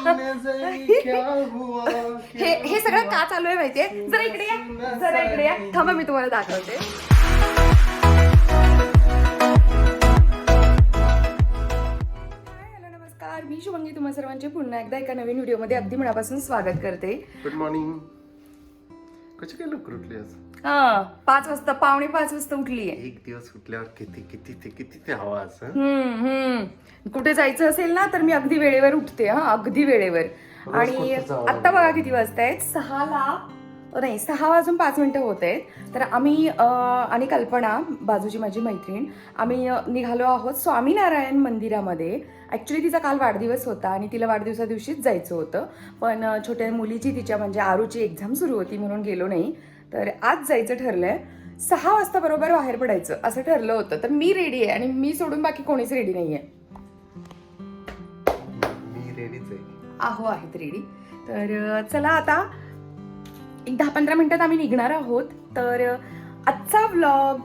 हे सगळं का चालू आहे माहितीये? जरा इकडे या, जरा इकडे या, थांबा मी तुम्हाला दाखवते. नमस्कार, मी शुभंगी तुम्हा सर्वांचे पुन्हा एकदा एका नवीन व्हिडिओमध्ये अगदी मनापासून स्वागत करते. Good morning. कशी काय लवकर उठली आज? 5 वाजता, 4:45 वाजता उठली आहे. एक दिवस उठल्यावर किती ते आवाज. कुठे जायचं असेल ना तर मी अगदी वेळेवर उठते. अगदी वेळेवर. आणि आता बघा किती वाजतायत, 6 वाजून 5 मिनिटं होत आहेत. तर आम्ही आणि कल्पना, बाजूची माझी मैत्रीण, आम्ही निघालो आहोत स्वामीनारायण मंदिरामध्ये. ॲक्च्युली तिचा काल वाढदिवस होता आणि तिला वाढदिवसा दिवशीच जायचं होतं, पण छोट्या मुलीची, तिच्या म्हणजे आरूची एक्झाम सुरू होती म्हणून गेलो नाही. तर आज जायचं ठरलंय. 6 वाजता बरोबर बाहेर पडायचं असं ठरलं होतं. तर मी रेडी आहे आणि मी सोडून बाकी कोणीच रेडी नाहीये. मी रेडीच आहे. आहेत रेडी. तर चला आता एक 10-15 मिनिटात आम्ही निघणार आहोत. तर आजचा व्लॉग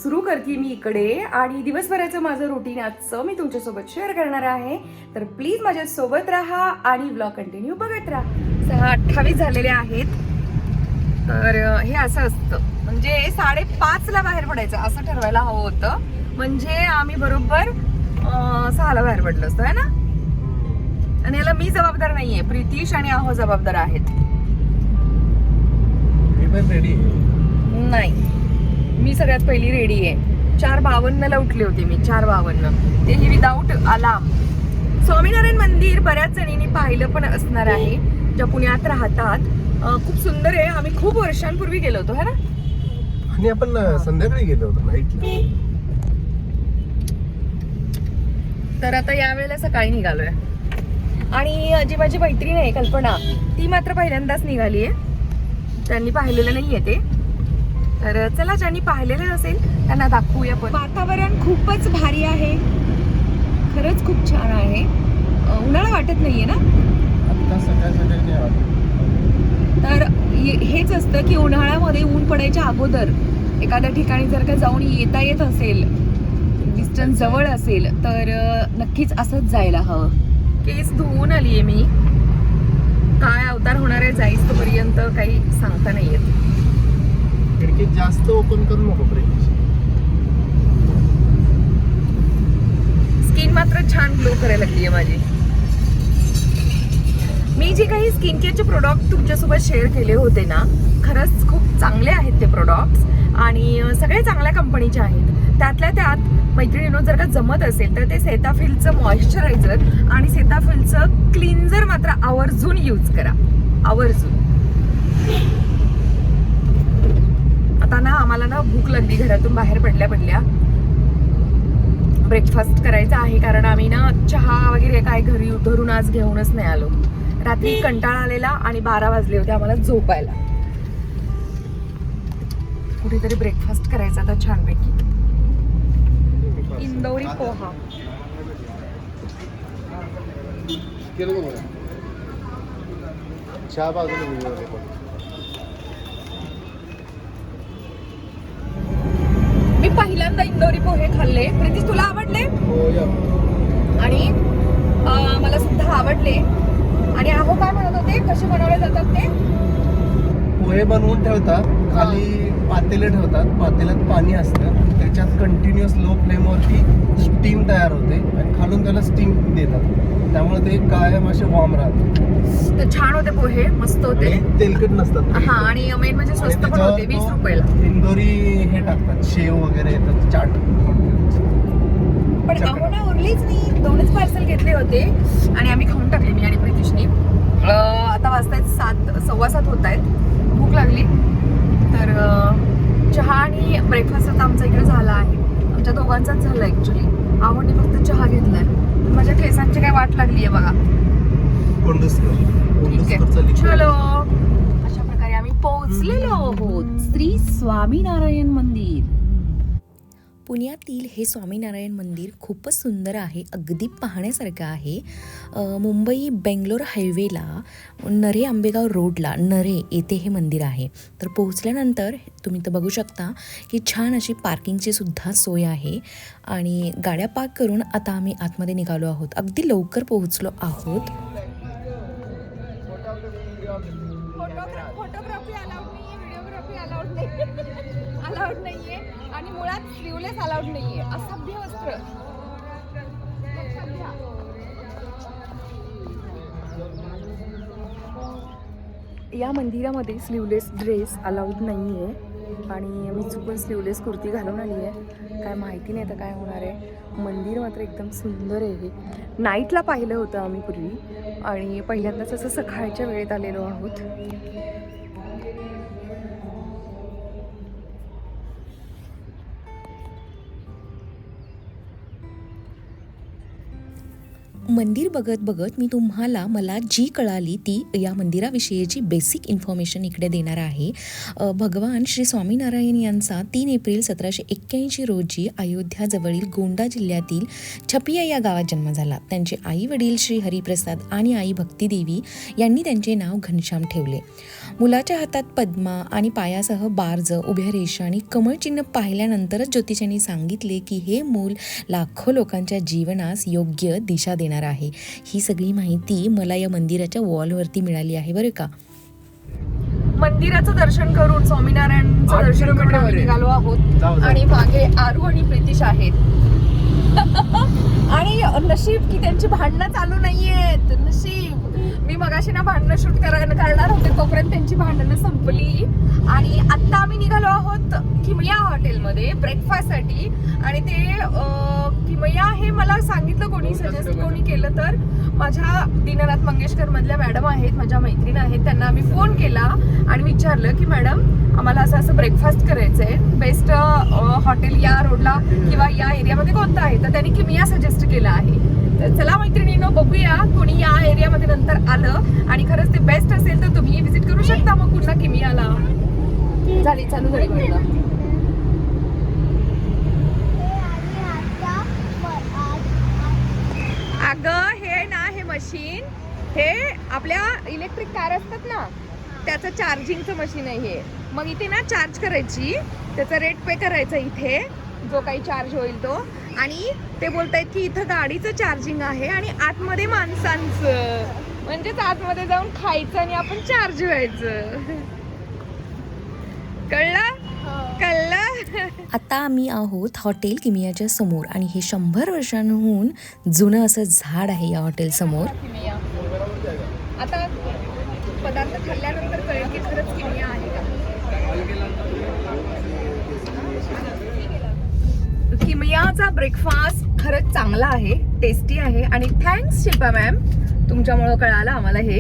सुरू करते मी इकडे आणि दिवसभराचं माझं रुटीन आजचं मी तुमच्यासोबत शेअर करणार आहे. तर प्लीज माझ्यासोबत राहा आणि व्लॉग कंटिन्यू बघत राहा. 6:28 झालेले आहेत. तर हे असं असतं, म्हणजे 5:30ला बाहेर पडायचं असं ठरवायला हवं होतं, म्हणजे आम्ही बरोबर 6ला बाहेर पडलो असतो है ना. आणि याला मी जबाबदार नाहीये, प्रितीश आणि आहो जबाबदार आहेत. मी पण रेडी आहे. नाही, मी सगळ्यात पहिली रेडी आहे. 4:52ला उठले होते मी, 4:52, तेही विदाऊट अलार्म. स्वामीनारायण मंदिर बऱ्याच जणींनी पाहिलं पण असणार आहे ज्या पुण्यात राहतात. खूप सुंदर आहे. आम्ही खूप वर्षांपूर्वी गेलो होतो है ना. आणि आपण संध्याकाळी गेलो होतो नाईटला. तर आता यावेळेला सकाळी निघालोय. आणि जी माझी मैत्रीण आहे कल्पना, ती मात्र पहिल्यांदाच निघाली आहे. त्यांनी पाहिलेलं नाहीये ते. तर चला, ज्यांनी पाहिलेलं नसेल त्यांना दाखवूया. पण वातावरण खूपच भारी आहे, खरंच खूप छान आहे. उन्हाळा वाटत नाहीये ना. आता सकाळी तर हेच असतं की उन्हाळ्यामध्ये ऊन पडायच्या अगोदर एखाद्या ठिकाणी जर का जाऊन येता येत असेल, डिस्टन्स जवळ असेल, तर नक्कीच असंच जायला हवं. केस धुवून आली आहे मी. काय अवतार होणार आहे जाईस तोपर्यंत काही सांगता नाही येत. खिडकी जास्त ओपन करू नको प्रेम. स्किन मात्र छान ग्लो करायला लागली आहे माझी. मी जे काही स्किन केअरचे प्रोडक्ट तुमच्यासोबत शेअर केले होते ना, खरंच खूप चांगले आहेत ते प्रोडक्ट्स आणि सगळे चांगल्या कंपनीचे आहेत. त्यातल्या त्यात मैत्रिणींनो, जर का जमत असेल तर ते सेटाफिलचं मॉइश्चरायझर आणि सेटाफिलचं क्लिन्झर मात्र आवर्जून यूज करा, आवर्जून. आता ना आम्हाला ना भूक लागली घरातून बाहेर पडल्या ब्रेकफास्ट करायचा आहे, कारण आम्ही ना चहा वगैरे काय घरी धरून आज घेऊनच नाही आलो. रात्री कंटाळा आलेला आणि 12 वाजले होते आम्हाला झोपायला. कुठेतरी ब्रेकफास्ट करायचा आता छानपैकी. इंदोरी पोहा. चहा बाजूला मी पहिल्यांदा इंदोरी पोहे खाल्ले. प्रितीश, तुला आवडले? आणि मला सुद्धा आवडले. आणि आहो काय म्हणत होते, कसे बनवले जातात ते? पोहे बनवून ठेवतात, खाली पातेले ठेवतात, पातेल्यात पाणी असतं, त्याच्यात कंटिन्युअस लो फ्लेमवरती स्टीम तयार होते आणि खालून त्याला स्टीम देतात, त्यामुळे ते कायम असे वॉर्म राहतात. तर छान होते पोहे, मस्त होते, तेलकट नसतात. आणि मेन म्हणजे स्वस्त पण होते, 20 रुपयाला. इंदोरी हे टाकतात, शेव वगैरे येतात, चाट. पण आम्हाला उरलीच नाही, 2च पार्सल घेतले होते आणि आम्ही खाऊन टाकले, मी आणि प्रितीशनी. आता वाजतायत 7, 7:15 होत आहेत. भूक लागली. तर चहा आणि ब्रेकफास्ट आता आमचा इकडे झाला आहे. आमच्या दोघांचाच झाला ऍक्च्युली. आवडणी फक्त चहा घेतलाय. माझ्या केसांची काय वाट लागली आहे बघा. ठीक आहे, चलो. अशा प्रकारे आम्ही पोहोचलेलो आहोत श्री स्वामीनारायण मंदिर. पुण्यातील हे स्वामीनारायण मंदिर खूपच सुंदर आहे, अगदी पाहण्यासारखं आहे. मुंबई बेंगलोर हायवेला नरे आंबेगाव रोडला नरे येथे हे मंदिर आहे. तर पोहोचल्यानंतर तुम्ही तर बघू शकता की छान अशी पार्किंगची सुद्धा सोय आहे आणि गाड्या पार्क करून आता आम्ही आतमध्ये निघालो आहोत. अगदी लवकर पोहोचलो आहोत. फोटोग्राफी अलाउड नाहीये, व्हिडिओग्राफी अलाउड नाही, अलाउड नाहीये आणि मुळात स्लीवलेस अलाउड नाहीये. असभ्य वस्त्र. लक्षात घ्या. या मंदिरामध्ये स्लीवलेस ड्रेस अलाउड नाहीये आणि मी चुकून स्लीवलेस कुर्ती घालून आली आहे. काय माहिती नाही आता काय होणार आहे. मंदिर मात्र एकदम सुंदर आहे. नाईटला पाहिलं होतं आम्ही पूर्वी आणि पहिल्यांदाच असं सकाळच्या वेळेत आलेलो आहोत. मंदिर बघत बघत मी तुम्हाला मला जी कळाली ती या मंदिराविषयीची बेसिक इन्फॉर्मेशन इकडे देणार आहे. भगवान श्री स्वामीनारायण यांचा 3 एप्रिल 1781 रोजी अयोध्याजवळील गोंडा जिल्ह्यातील छपिया या गावात जन्म झाला. त्यांचे आई वडील श्री हरिप्रसाद आणि आई भक्तिदेवी यांनी त्यांचे नाव घनश्याम ठेवले. मुलाच्या हातात पद्मा आणि पायासह बार्ज, उभ्या रेषा आणि कमळचिन्ह पाहिल्यानंतरच ज्योतिषांनी सांगितले की हे मूल लाखो लोकांच्या जीवनास योग्य दिशा देणार आहे. ही सगळी माहिती मला या मंदिराच्या वॉलवरती मिळाली आहे बरं का. मंदिराचं दर्शन करून स्वामीनारायणचं दर्शन करून आम्ही निघालो आहोत आणि मागे आरू आणि प्रितिश आहेत आणि नशीब की त्यांची भांडणं चालू नाहीयेत. नशीब मी मगाशी ना भांडणं शूट करणार होते तोपर्यंत त्यांची भांडणं संपली आणि आता आम्ही निघालो आहोत किमया हॉटेलमध्ये ब्रेकफास्टसाठी. आणि ते किमया हे मला सांगितलं कोणी सजेस्ट कोणी केलं तर माझ्या दीनानाथ मंगेशकर मधल्या मॅडम आहेत, माझ्या मैत्रीण आहेत, त्यांना आम्ही फोन केला आणि विचारलं की मॅडम आम्हाला असं ब्रेकफास्ट करायचं आहे, बेस्ट हॉटेल या रोडला किंवा या एरियामध्ये कोणतं आहे. तर त्यांनी किमया सजेस्ट केलं आहे. तर चला मैत्रिणींनो बघूया कोणी या एरियामध्ये नंतर आलं आणि खरंच ते बेस्ट असेल तर तुम्ही विजिट करू शकता मग पुन्हा किमियाला. झाली चालू झाली म्हणलं. अगं हे ना हे मशीन हे आपल्या इलेक्ट्रिक कार असतात ना त्याचं चार्जिंगचं मशीन आहे हे. मग इथे ना चार्ज करायची, त्याचा रेट पे करायचा इथे जो काही चार्ज होईल तो. आणि ते बोलतायत की इथं गाडीचं चार्जिंग आहे आणि आतमध्ये माणसांचं, म्हणजेच आतमध्ये जाऊन खायचं आणि आपण चार्ज व्हायचं. कळलं? कळलं. आता आम्ही आहोत हॉटेल किमियाच्या समोर आणि हे 100 वर्षांहून जुनं असं झाड आहे या हॉटेल समोर. आता पदार्थ खाल्ल्यानंतर कळेल की खरंच किमिया आहे का. किमियाचा ब्रेकफास्ट खरंच चांगला आहे, टेस्टी आहे आणि थँक्स शिल्पा मॅम, तुमच्यामुळं कळालं आम्हाला हे.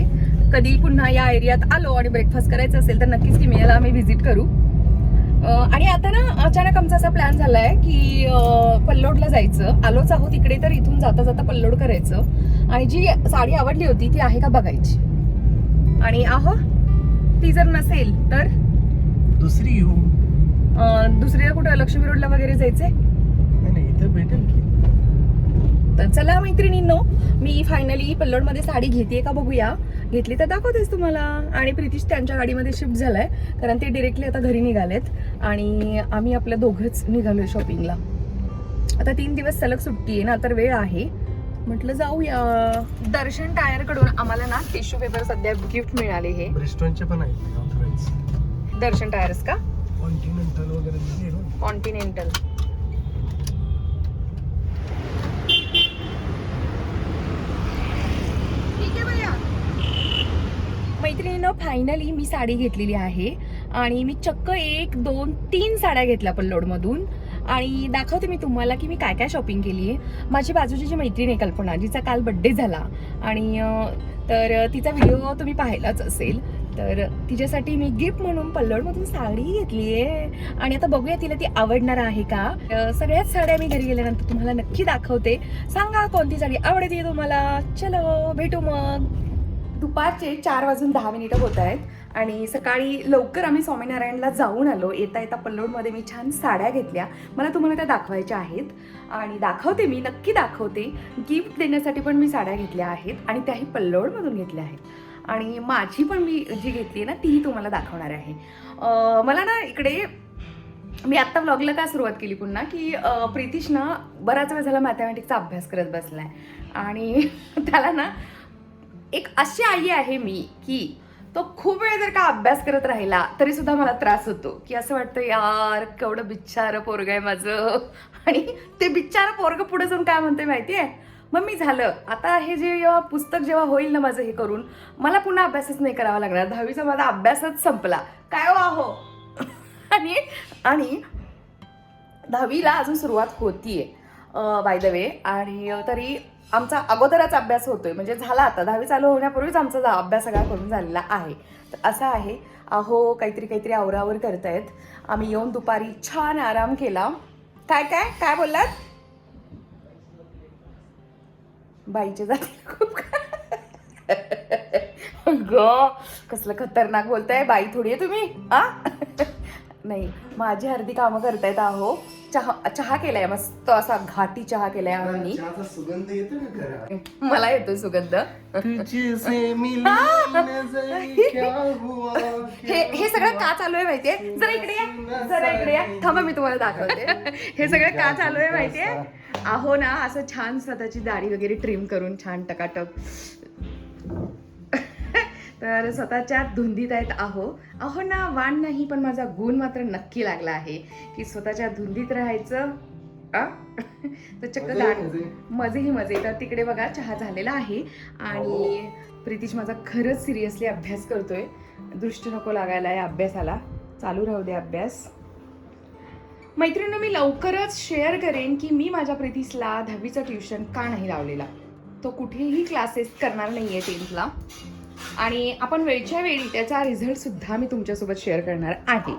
कधी पुन्हा या एरियात आलो आणि ब्रेकफास्ट करायचं असेल तर नक्कीच किमियाला आम्ही व्हिजिट करू. आणि आता ना अचानक आमचा असा प्लॅन झालाय की पल्लोडला जायचं. आलोच आहोत इकडे तर इथून जाता जाता पल्लोड करायचं आणि जी साडी आवडली होती ती आहे का बघायची. आणि आहो ती जर नसेल तर दुसरी घेऊ. दुसरीला कुठं लक्ष्मी रोडला वगैरे जायचंय. नाही इथं भेटेल की. तर चला मैत्रिणींनो मी फायनली पल्लोडमध्ये साडी घेते का बघूया. घेतली तर दाखवतेच तुम्हाला. आणि प्रितिश त्यांच्या गाडीमध्ये शिफ्ट झालाय कारण ते डिरेक्टली आता घरी निघालेत आणि आम्ही आपल्या दोघंच निघालोय शॉपिंगला. आता 3 दिवस सलग सुट्टी आहे ना तर वेळ आहे म्हटलं जाऊया. दर्शन टायर कडून आम्हाला ना टिश्यू पेपर सध्या गिफ्ट मिळाले. हे ब्रिस्टॉनचे पण आहेत ऑथराइज. दर्शन टायर्स का? कॉन्टिनेंटल वगैरे. कॉन्टिनेंटल. मैत्रिणीनं फायनली मी साडी घेतलेली आहे आणि मी चक्क 1, 2, 3 साड्या घेतल्या पल्लोडमधून आणि दाखवते मी तुम्हाला की मी काय काय शॉपिंग केली आहे. माझी बाजूची जी मैत्रीण आहे कल्पना, जिचा काल बड्डे झाला आणि तर तिचा व्हिडिओ तुम्ही पाहिलाच असेल. तर तिच्यासाठी मी गिफ्ट म्हणून पल्लोडमधून साडी घेतली आहे आणि आता बघूया तिला ती आवडणार आहे का. सगळ्याच साड्या मी घरी गेल्यानंतर तुम्हाला नक्की दाखवते. सांगा कोणती साडी आवडते तुम्हाला. चलो भेटू मग. दुपारचे 4:10 होत आहेत आणि सकाळी लवकर आम्ही स्वामीनारायणला जाऊन आलो. येता येता पल्लोडमध्ये मी छान साड्या घेतल्या. मला तुम्हाला त्या दाखवायच्या आहेत आणि दाखवते, मी नक्की दाखवते. गिफ्ट देण्यासाठी पण मी साड्या घेतल्या आहेत आणि त्याही पल्लोडमधून घेतल्या आहेत आणि माझी पण मी जी घेतली ना तीही तुम्हाला दाखवणार आहे. मला ना इकडे मी आत्ता व्लॉगला का सुरुवात केली पुन्हा की प्रितिश ना बराच वेळ झाला मॅथमॅटिक्सचा अभ्यास करत बसलाय आणि त्याला ना एक अशी आई आहे मी की तो खूप वेळ जर का अभ्यास करत राहिला तरी सुद्धा मला त्रास होतो, की असं वाटतं यार केवढं बिच्चारं पोरगं आहे माझं. आणि ते बिच्चारं पोरगं पुढे जाऊन काय म्हणते माहितीये, मम्मी झालं आता हे जे पुस्तक जेव्हा होईल ना माझं हे करून, मला पुन्हा अभ्यासच नाही करावा लागणार, 10वीचा माझा अभ्यासच संपला काय हो. आणि आणि 10वीला अजून सुरुवात होतीये बाय द वे. आणि तरी आमचा अगोदरच अभ्यास होतोय, म्हणजे झाला आता 10वी चालू होण्यापूर्वीच आमचा अभ्यास सगळा करून झालेला आहे. तर असं आहे. अहो काहीतरी आवरावर करतायत. आम्ही येऊन दुपारी छान आराम केला. काय काय काय बोललात? बाईच्या जाती खूप ग कसलं खतरनाक बोलताय, बाई थोडी आहे तुम्ही आ. नाही माझी अर्धी कामं करतायत. अहो चहा केलाय, मस्त असा घाटी चहा केलाय आम्ही. चहाचा सुगंध येतो ना घरात. मला येतो सुगंध. हे सगळं का चालू आहे माहितीये, जरा इकडे या, जरा इकडे या, थांबा मी तुम्हाला दाखवते. हे सगळं का चालू आहे माहितीये. अहो ना असं छान स्वतःची दाढी वगैरे ट्रिम करून छान टकाटक तर स्वतःच्या धुंदीत आहेत. अहो ना वाण नाही, पण माझा गुण मात्र नक्की लागला आहे की स्वतःच्या धुंदीत राहायचं. तर चक्क मजे. तर तिकडे बघा चहा झालेला आहे आणि प्रितीश माझा खरंच सिरियसली अभ्यास करतोय. दृष्टी नको लागायला या अभ्यासाला, चालू राहू दे अभ्यास. मैत्रिणी मी लवकरच शेअर करेन की मी माझ्या प्रितीसला 10वीचं ट्युशन का नाही लावलेला. तो कुठेही क्लासेस करणार नाहीये 10thला, आणि आपण वेळच्या वेळी त्याचा रिझल्ट सुद्धा मी तुमच्यासोबत शेअर करणार आहे.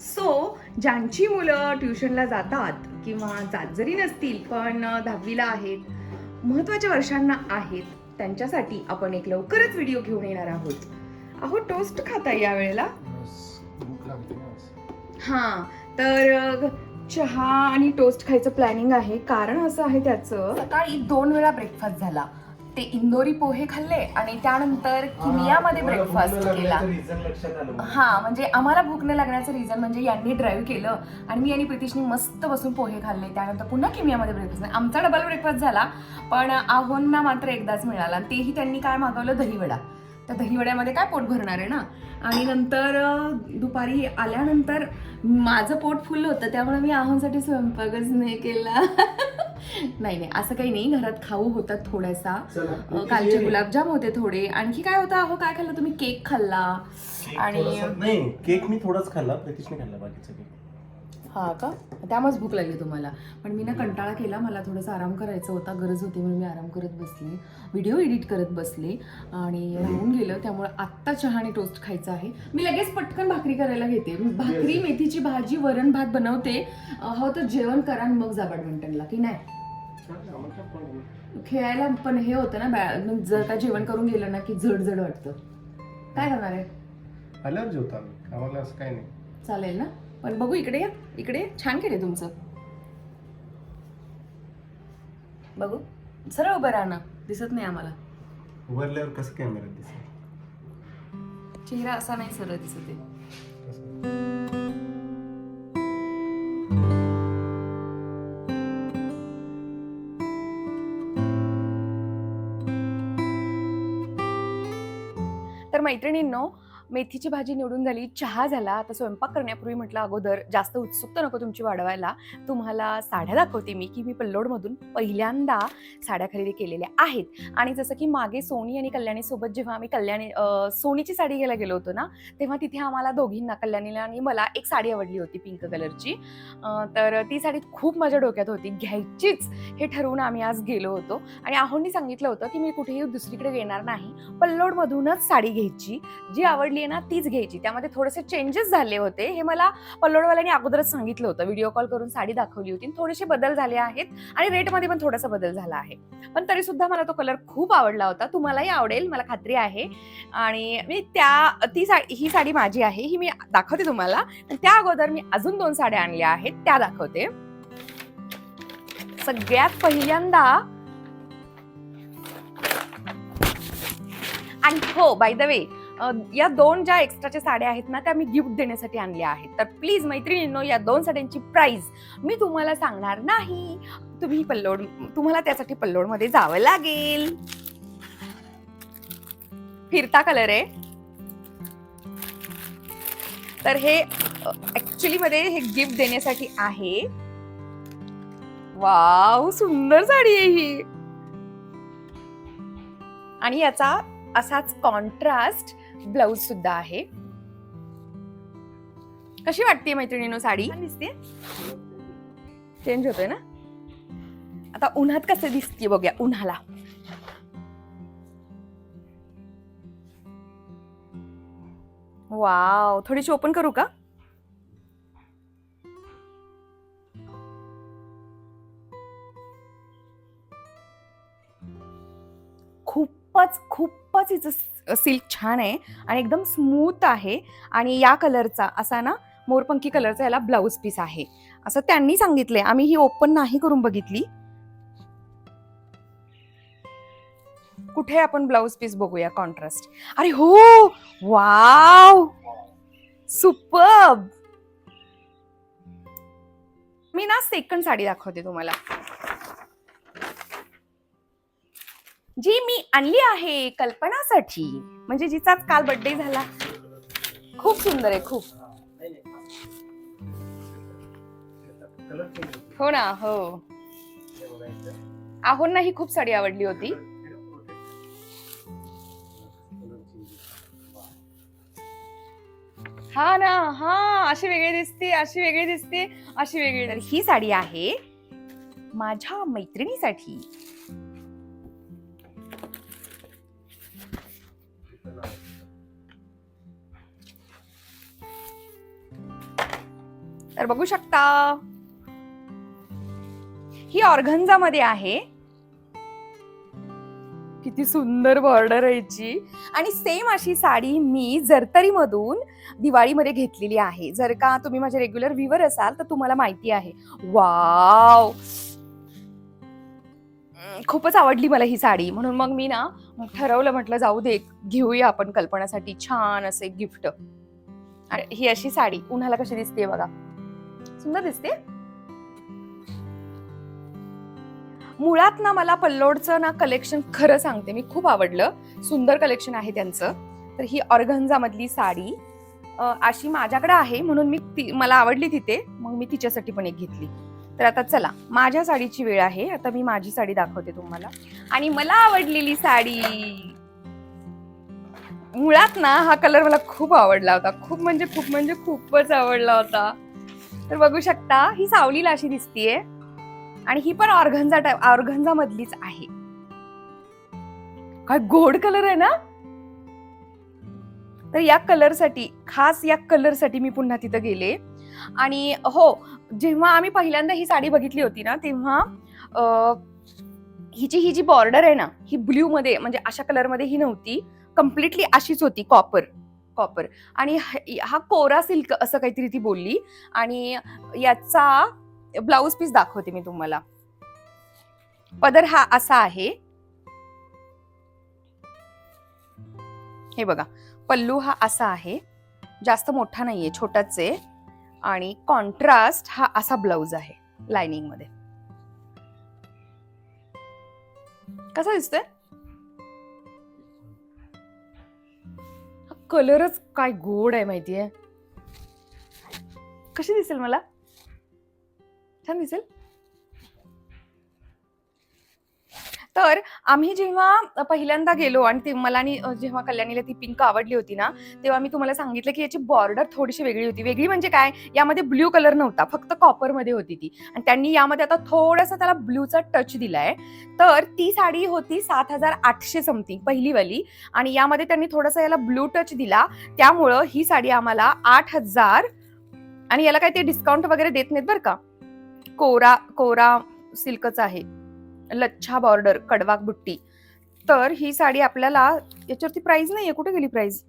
सो ज्यांची मुलं ट्युशनला जातात किंवा जात जरी नसतील पण 10वीला आहेत, महत्त्वाच्या वर्षांना आहेत, त्यांच्यासाठी आपण एक लवकरच व्हिडिओ घेऊन येणार आहोत. अहो टोस्ट खाताय या वेळेला. हां तर चहा आणि टोस्ट खायचं प्लॅनिंग आहे. कारण असं आहे त्याचं, सकाळी 2 वेळा ब्रेकफास्ट झाला. ते इंदोरी पोहे खाल्ले आणि त्यानंतर किमियामध्ये ब्रेकफास्ट केला. हा म्हणजे आम्हाला भूक नाही लागण्याचं रिझन म्हणजे यांनी ड्राईव्ह केलं आणि मी आणि प्रितीशनी मस्त बसून पोहे खाल्ले. त्यानंतर पुन्हा किमियामध्ये ब्रेकफास्ट. आमचा डबल ब्रेकफास्ट झाला, पण आहोंना मात्र एकदाच मिळाला. तेही त्यांनी काय मागवलं, दहीवडा. तर दहीवड्यामध्ये काय पोट भरणार आहे ना. आणि नंतर दुपारी आल्यानंतर माझं पोट फुल होतं, त्यामुळे मी आहोंसाठी स्वयंपाकच नाही केला. नाही असं काही नाही, घरात खाऊ होतात थोडासा. कालचे गुलाबजाम होते थोडे. आणखी काय होतं अहो, काय खाल्लं तुम्ही? केक खाल्ला. आणि नाही केक मी थोडाच खाल्ला, प्रितीशने खाल्ला बाकीचं केक. हा का, त्यामुळेच भूक लागली तुम्हाला. पण मी ना कंटाळा केला, मला थोडासा आराम करायचा होता, गरज होती म्हणून मी आराम करत बसले, व्हिडिओ एडिट करत बसले आणि राहून गेलं. त्यामुळे आत्ता चहा आणि टोस्ट खायचा आहे. मी लगेच पटकन भाकरी करायला घेते. भाकरी, मेथीची भाजी, वरण भात बनवते. हो तर जेवण करा आणि मग जा बॅडमिंटनला, की नाही? खेळायला पण हे होतं ना, जर का जेवण करून गेलं ना की जड वाटतं. काय करणार आहे? आल्यावर जेवतो आम्ही, आम्हाला असं काही नाही. चालेल ना. पण बघू इकडे या, इकडे छान केले तुमचं. बघू सरळ उभं राहणं दिसत नाही आम्हाला. उभारल्यावर कसं कॅमेरा दिसत? चेहरा असा नाही सरळ दिसत आहे. तर मैत्रिणींनो, मेथीची भाजी निवडून झाली, चहा झाला. आता स्वयंपाक करण्यापूर्वी म्हटलं अगोदर जास्त उत्सुकता नको तुमची वाढवायला, तुम्हाला साड्या दाखवते मी की मी पल्लोडमधून पहिल्यांदा साड्या खरेदी केलेल्या आहेत. आणि जसं की मागे सोनी आणि कल्याणीसोबत जेव्हा आम्ही सोनीची साडी घ्यायला गेलो होतो ना, तेव्हा तिथे आम्हाला दोघींना, कल्याणीला आणि मला, एक साडी आवडली होती पिंक कलरची. तर ती साडी खूप माझ्या डोक्यात होती, घ्यायचीच हे ठरवून आम्ही आज गेलो होतो. आणि आहोंनी सांगितलं होतं की मी कुठेही दुसरीकडे येणार नाही, पल्लोडमधूनच साडी घ्यायची, जी आवडली ना तीच घ्यायची. त्यामध्ये थोडेसे चेंजेस झाले होते, हे मला पल्लोडवाल्यांनी अगोदरच सांगितलं होतं. व्हिडिओ कॉल करून साडी दाखवली होती. थोडेसे बदल झाले आहेत आणि रेटमध्ये पण थोडासा बदल झाला आहे. पण तरी सुद्धा मला तो कलर खूप आवडला होता. तुम्हालाही आवडेल मला खात्री आहे. आणि मी ही साडी माझी आहे, ही मी दाखवते तुम्हाला. त्या अगोदर मी अजून 2 साड्या आणल्या आहेत, त्या दाखवते. सगळ्यात पहिल्यांदा, आणि हो बाय द वे, या 2 ज्या एक्स्ट्राच्या साड्या आहेत ना, त्या मी गिफ्ट देण्यासाठी आणल्या आहेत. तर प्लीज मैत्रिणींनो, या 2 साड्यांची प्राइस मी तुम्हाला सांगणार नाही. तुम्हाला त्यासाठी पल्लोडमध्ये जावं लागेल. फिरता कलर आहे. तर हे ऍक्च्युली मध्ये हे गिफ्ट देण्यासाठी आहे. वाव, सुंदर साडी आहे ही. आणि याचा असाच कॉन्ट्रास्ट ब्लाउज सुद्धा आहे. कशी वाटते मैत्रिणीनो साडी? दिसते, चेंज होतोय ना. आता उन्हात कसं दिसते बघूया. उन्हाला वाव, थोडीशी ओपन करू का? खूपच खूपच हिचं सिल्क छान आहे आणि एकदम स्मूथ आहे. आणि या कलरचा असा ना मोरपंखी कलरचा याला ब्लाउज पीस आहे असं त्यांनी सांगितलंय. आम्ही ही ओपन नाही करून बघितली. कुठे आपण ब्लाउज पीस बघूया कॉन्ट्रास्ट. अरे हो, वाव, सुपर्ब. मी ना सेकंड साडी दाखवते तुम्हाला, जी मी आणली आहे कल्पनासाठी, म्हणजे जिचाच काल बर्थडे झाला. खूप सुंदर आहे, खूप. हो ना, हो. आहोंना ही खूप साडी आवडली होती. हा ना, हा, अशी वेगळी दिसते, अशी वेगळी दिसते, अशी वेगळी. तर ही साडी आहे माझ्या मैत्रिणीसाठी. तर बघू शकता, ही ऑर्गन्झा मध्ये आहे. किती सुंदर बॉर्डर आहे याची. आणि सेम अशी साडी मी जरतरी मधून दिवाळीमध्ये घेतलेली आहे. जर का तुम्ही माझे रेग्युलर व्ह्यूअर असाल तर तुम्हाला माहिती आहे. वाव, खूपच आवडली मला ही साडी. म्हणून मग मी ना ठरवलं, म्हटलं जाऊ दे, घेऊया आपण कल्पनासाठी छान असे गिफ्ट. आणि ही अशी साडी उन्हाला कशी दिसते बघा, सुंदर दिसते. मुळात ना मला पल्लोडचं ना कलेक्शन खरं सांगते मी खूप आवडलं. सुंदर कलेक्शन आहे त्यांचं. तर ही ऑर्गन्झा मधली साडी अशी माझ्याकडे आहे म्हणून मी मला आवडली तिथे, मग मी तिच्यासाठी पण एक घेतली. तर आता चला, माझ्या साडीची वेळ आहे. आता मी माझी साडी दाखवते तुम्हाला. आणि मला आवडलेली साडी, मुळात ना हा कलर मला खूप आवडला होता. खूप म्हणजे खूप म्हणजे खूपच आवडला होता. तर बघू शकता, ही सावलीला अशी दिसतीये. आणि ही पण ऑर्गन्झा मधलीच आहे. काय गोड कलर आहे ना. तर या कलरसाठी, खास या कलरसाठी मी पुन्हा तिथं गेले. आणि हो, जेव्हा आम्ही पहिल्यांदा ही साडी बघितली होती ना, तेव्हा ही जी बॉर्डर आहे ना, ही ब्ल्यू मध्ये, म्हणजे अशा कलर मध्ये ही नव्हती, कम्प्लिटली अशीच होती, कॉपर. आणि हा कोरा सिल्क असं काहीतरी ती बोलली. आणि याचा ब्लाउज पीस दाखवते मी तुम्हाला. पदर हा असा आहे, हे बघा. पल्लू हा असा आहे, जास्त मोठा नाहीये, छोटाच आहे. आणि कॉन्ट्रास्ट हा असा ब्लाउज आहे लाइनिंग मध्ये. कसा दिसतोय? कलरच काय गोड आहे माहितीये. कशी दिसेल मला? छान दिसेल. तर आम्ही जेव्हा पहिल्यांदा गेलो आणि मला जेव्हा कल्याणीला ती पिंक आवडली होती ना, तेव्हा मी तुम्हाला सांगितलं की याची बॉर्डर थोडीशी वेगळी होती. वेगळी म्हणजे काय, यामध्ये ब्ल्यू कलर नव्हता, फक्त कॉपर मध्ये होती ती. आणि त्यांनी यामध्ये आता थोडासा त्याला ब्ल्यूचा टच दिलाय. तर ती साडी होती 7,800 समथिंग, पहिलीवाली. आणि यामध्ये त्यांनी थोडासा याला ब्ल्यू टच दिला, त्यामुळं ही साडी आम्हाला 8,000. आणि याला काय ते डिस्काउंट वगैरे देत नाहीत बरं का. कोरा सिल्कच आहे, लच्छा बॉर्डर, कडवाक बुट्टी. तर ही साडी आपल्याला, याच्यावरती प्राइस नाहीये, कुठे गेली प्राइस?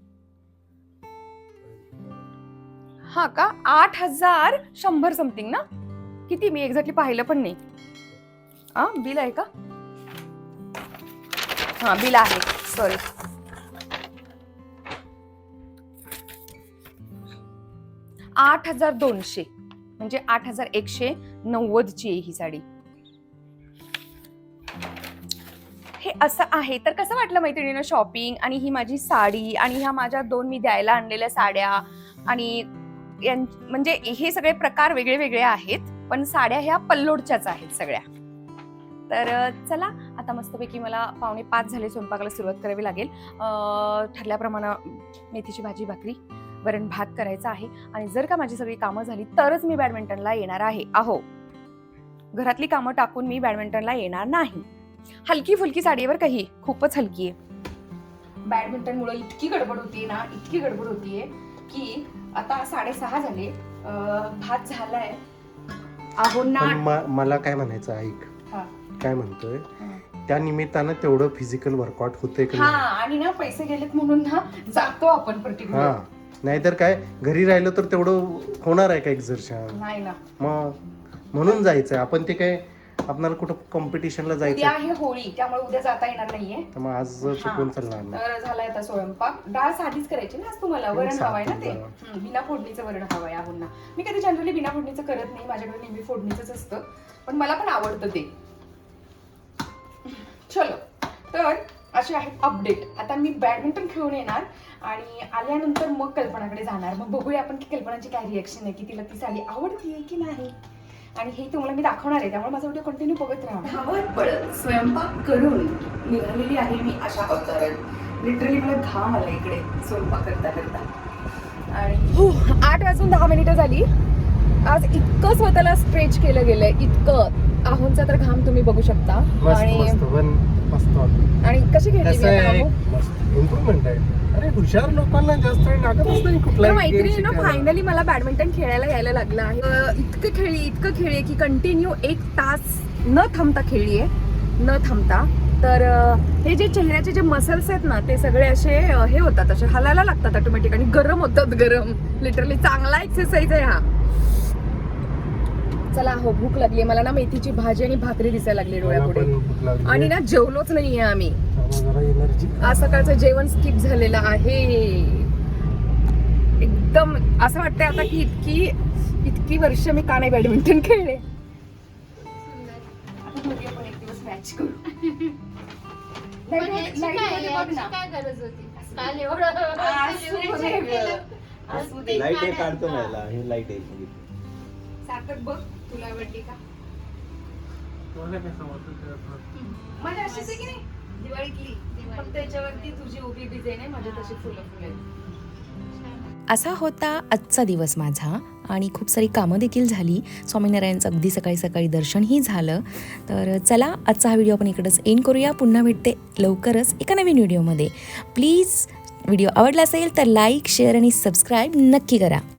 हा का, 8,100 समथिंग ना, किती, मी एक्झॅक्टली पाहिलं पण नाही. बिल आहे का? हा, बिल आहे, सॉरी. 8,200 म्हणजे 8,190 ची आहे ही साडी. हे असं आहे. तर कसं वाटलं मैत्रिणीनं शॉपिंग, आणि ही माझी साडी, आणि ह्या माझ्या 2 मी द्यायला आणलेल्या साड्या, आणि म्हणजे हे सगळे प्रकार वेगळे वेगळे आहेत, पण साड्या ह्या पल्लोडच्याच आहेत सगळ्या. तर चला आता मस्तपैकी मला 4:45 झाले, स्वयंपाकाला सुरुवात करावी लागेल. ठरल्याप्रमाणे मेथीची भाजी, भाकरी, वरण भात करायचा आहे. आणि जर का माझी सगळी कामं झाली तरच मी बॅडमिंटनला येणार आहे. घरातली कामं टाकून मी बॅडमिंटनला येणार नाही. हलकी फुलकी साडीवर काही, खूपच हलकी आहे. बॅडमिंटन मुळे इतकी गडबड होतीये की आता 6:30 झाले. भात झालाय. मला काय म्हणायचं ऐक, हा. काय म्हणतोय त्या निमित्तानं तेवढं फिजिकल वर्कआउट होतंय का? आणि ना पैसे गेलेत म्हणून ना जातो आपण पर्टिक्युलर. नाहीतर काय घरी राहिलं तर तेवढं होणार आहे का एक्झर्शन? नाही ना. मग म्हणून जायचंय आपण. ते काय आपल्याला कुठं कॉम्पिटिशनला उद्या जायचं आहे होळी, त्यामुळे उद्या जाता येणार नाहीये. तर मग आज चुकून चालणार नाही. तर झालाय आता स्वयंपाक. डाळ साधीच करायची ना आज तुम्हाला. वरण हवाय ना ते, बिना फोडणीचं वरण हवंय आहोंना. मी कधी जनरली बिना फोडणीचं करत नाही, माझ्याकडे नेहमी फोडणीचंच असतं, पण मला पण आवडतं ते. चलो, तर असे आहेत अपडेट. आता मी बॅडमिंटन खेळून येणार आणि आल्यानंतर मग कल्पनाकडे जाणार. मग बघूया आपण की कल्पनाची काय रिएक्शन आहे, की तिला ती साडी आवडतीये की नाही. आणि हे तुम्हाला मी दाखवणार आहे, त्यामुळे माझा व्हिडिओ कंटिन्यू बघत राहा. धावत पळत स्वयंपाक करून निघालेली आहे मी अशा अवतारात. लिटरली मला घाम आला इकडे स्वयंपाक करता करता. आणि 8:10 झाली. आज इतकं स्वतःला स्ट्रेच केलं गेलंय, इतकं. आहोंचा तर घाम तुम्ही बघू शकता. आणि कशी खेळली इम्प्रुव्हमेंट आहे. अरे हुशार लोकांना जास्त वेळ लागतच नाही कुठला. मैत्रिणीनं फायनली मला बॅडमिंटन खेळायला यायला लागलं आहे. इतकं खेळली की कंटिन्यू 1 तास न थांबता खेळलीये, न थांबता. तर हे जे चेहऱ्याचे जे मसल्स आहेत ना, ते सगळे असे हे होतात, असे हलायला लागतात ऑटोमॅटिक आणि गरम होतात. लिटरली चांगला एक्सरसाइज आहे हा. चला भूक लागली मला ना. मेथीची भाजी आणि भाकरी दिसायला लागली डोळ्यापुढे. आणि ना जेवलोच नाहीये आम्ही. आज सकाळचं जेवण स्किप झालेलं आहे. एकदम असं वाटतंय आता की इतकी वर्ष मी का नाही बॅडमिंटन खेळले. आता दोघी आपण एक दिवस मॅच करू. लाईट काढतो मला. हे लाईट आहे. सार्थक बघ, तुला आवडली का? माझ्या अशीच आहे की नाही दिवाळीतली, फक्त याच्यावरती तुझी उभी डिझाईन आहे, माझ्या तशी फुलं आहेत. असा होता आजचा दिवस माझा आणि खूप सारी कामं देखील झाली. स्वामीनारायणचं अगदी सकाळी सकाळी दर्शनही झालं. तर चला आजचा हा व्हिडिओ आपण इकडंच एंड करूया. पुन्हा भेटते लवकरच एका नवीन व्हिडिओमध्ये. प्लीज व्हिडिओ आवडला असेल तर लाईक, शेअर आणि सबस्क्राईब नक्की करा.